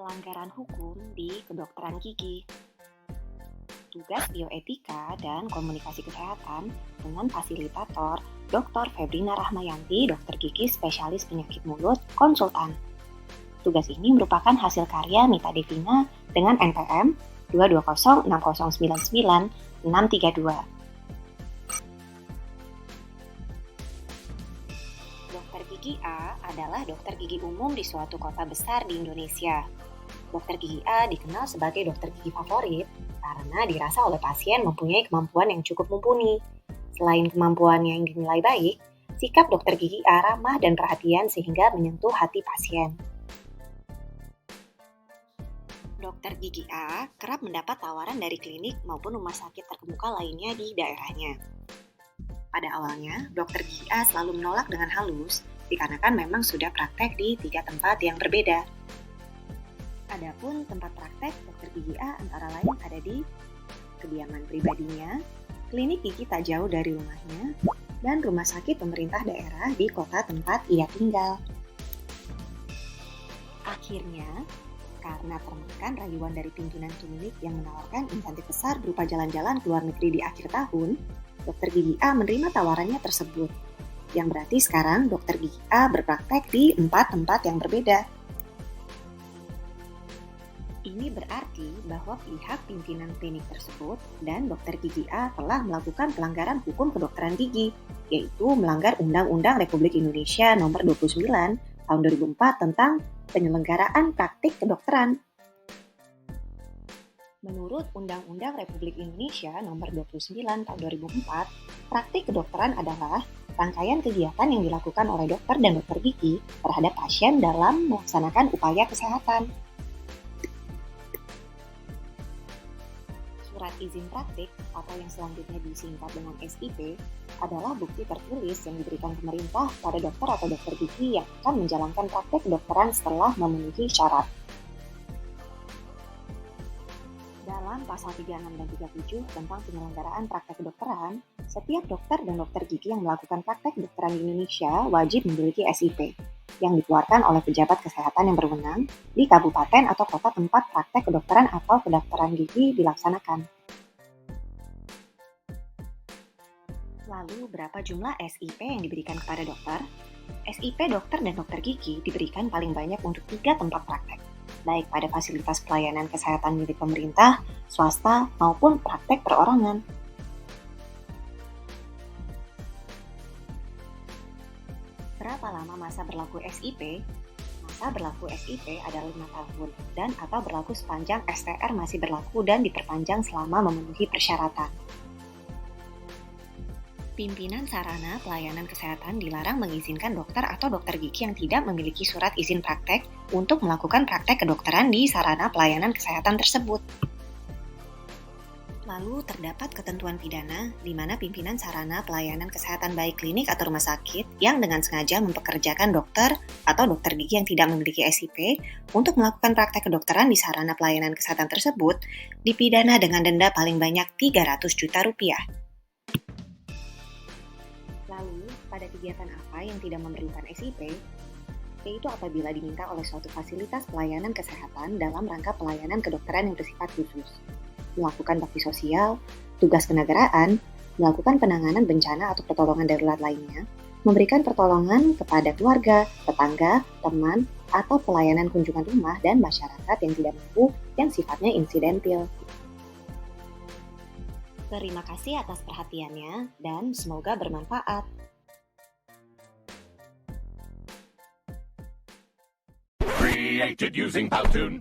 Pelanggaran hukum di kedokteran gigi. Tugas bioetika dan komunikasi kesehatan dengan fasilitator Dr. Febrina Rahmayanti, dokter gigi spesialis penyakit mulut, konsultan. Tugas ini merupakan hasil karya Mita Devina dengan NPM 2206099-632. Dokter gigi A adalah dokter gigi umum di suatu kota besar di Indonesia. Dokter gigi A dikenal sebagai dokter gigi favorit karena dirasa oleh pasien mempunyai kemampuan yang cukup mumpuni. Selain kemampuannya yang dinilai baik, sikap dokter gigi A ramah dan perhatian sehingga menyentuh hati pasien. Dokter gigi A kerap mendapat tawaran dari klinik maupun rumah sakit terkemuka lainnya di daerahnya. Pada awalnya, dokter gigi A selalu menolak dengan halus, dikarenakan memang sudah praktek di 3 tempat yang berbeda. Adapun tempat praktek dokter gigi A antara lain ada di kediaman pribadinya, klinik gigi tak jauh dari rumahnya, dan rumah sakit pemerintah daerah di kota tempat ia tinggal. Akhirnya, karena termakan rayuan dari pimpinan klinik yang menawarkan insentif besar berupa jalan-jalan ke luar negeri di akhir tahun, dokter gigi A menerima tawarannya tersebut. Yang berarti sekarang dokter gigi A berpraktek di 4 tempat yang berbeda. Ini berarti bahwa pihak pimpinan klinik tersebut dan dokter gigi A telah melakukan pelanggaran hukum kedokteran gigi, yaitu melanggar Undang-Undang Republik Indonesia Nomor 29 Tahun 2004 tentang penyelenggaraan praktik kedokteran. Menurut Undang-Undang Republik Indonesia Nomor 29 Tahun 2004, praktik kedokteran adalah rangkaian kegiatan yang dilakukan oleh dokter dan dokter gigi terhadap pasien dalam melaksanakan upaya kesehatan. Surat izin praktik atau yang selanjutnya disingkat dengan SIP adalah bukti tertulis yang diberikan pemerintah pada dokter atau dokter gigi yang akan menjalankan praktik kedokteran setelah memenuhi syarat. Dalam pasal 36 dan 37 tentang penyelenggaraan praktek kedokteran, setiap dokter dan dokter gigi yang melakukan praktek kedokteran di Indonesia wajib memiliki SIP yang dikeluarkan oleh pejabat kesehatan yang berwenang di kabupaten atau kota tempat praktek kedokteran atau kedokteran gigi dilaksanakan. Lalu, berapa jumlah SIP yang diberikan kepada dokter? SIP dokter dan dokter gigi diberikan paling banyak untuk 3 tempat praktek, baik pada fasilitas pelayanan kesehatan milik pemerintah, swasta, maupun praktek perorangan. Berapa lama masa berlaku SIP? Masa berlaku SIP adalah 5 tahun dan atau berlaku sepanjang STR masih berlaku dan diperpanjang selama memenuhi persyaratan. Pimpinan sarana pelayanan kesehatan dilarang mengizinkan dokter atau dokter gigi yang tidak memiliki surat izin praktek untuk melakukan praktek kedokteran di sarana pelayanan kesehatan tersebut. Lalu terdapat ketentuan pidana di mana pimpinan sarana pelayanan kesehatan baik klinik atau rumah sakit yang dengan sengaja mempekerjakan dokter atau dokter gigi yang tidak memiliki SIP untuk melakukan praktek kedokteran di sarana pelayanan kesehatan tersebut dipidana dengan denda paling banyak Rp300 juta. Lalu, pada kegiatan apa yang tidak memerlukan SIP? Yaitu apabila diminta oleh suatu fasilitas pelayanan kesehatan dalam rangka pelayanan kedokteran yang bersifat khusus, melakukan bakti sosial, tugas kenegaraan, melakukan penanganan bencana atau pertolongan darurat lainnya, memberikan pertolongan kepada keluarga, tetangga, teman, atau pelayanan kunjungan rumah dan masyarakat yang tidak mampu yang sifatnya insidentil. Terima kasih atas perhatiannya dan semoga bermanfaat. Created using Powtoon.